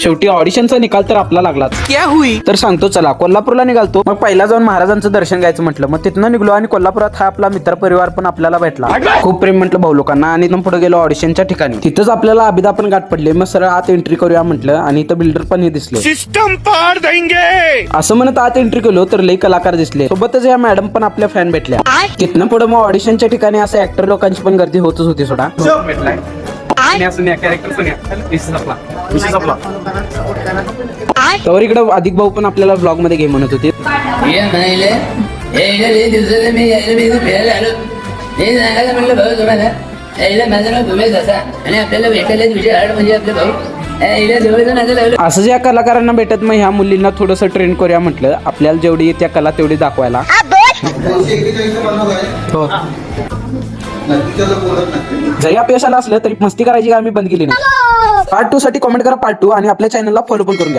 शेवटी ऑडिशनचा निकाल तर आपला लागलाच. क्या हुई तर सांगतो, चला कोल्हापूरला निघालतो. मग पहिला जाऊन महाराजांचं दर्शन घ्यायचं म्हटलं. मग तिथनं निघलो आणि कोल्हापुरात हा आपला मित्र परिवार पण आपल्याला भेटला. खूप प्रेम म्हटलं भाऊ लोकांना. आणि मग पुढे गेलो ऑडिशनच्या ठिकाणी. तिथंच आपल्याला अभिदा पण गाठ पडले. मग सरळ आत एंट्री करूया म्हटलं आणि इथं बिल्डर पण हे दिसले. सिस्टम पार देंगे असं म्हणत आत एंट्री केलो तर लई कलाकार दिसले. सोबतच या मॅडम पण आपल्या फॅन भेटल्या. तिथनं पुढे मग ऑडिशनच्या ठिकाणी असं ऍक्टर लोकांची पण गर्दी होतच होती सोडा. तर इकडे अधिक भाऊ पण आपल्याला ब्लॉग मध्ये घे म्हणत होते. असं ज्या कलाकारांना भेटत मग ह्या मुलींना थोडंसं ट्रेन करूया म्हटलं. आपल्याला जेवढी त्या कला तेवढी दाखवायला. जरी अपयश आलं असलं तरी मस्ती करायची आम्ही बंद केली नाही. पार्ट 2 साठी कमेंट करा पार्ट 2 आणि आपल्या चॅनलला फॉलो पण करून घ्या.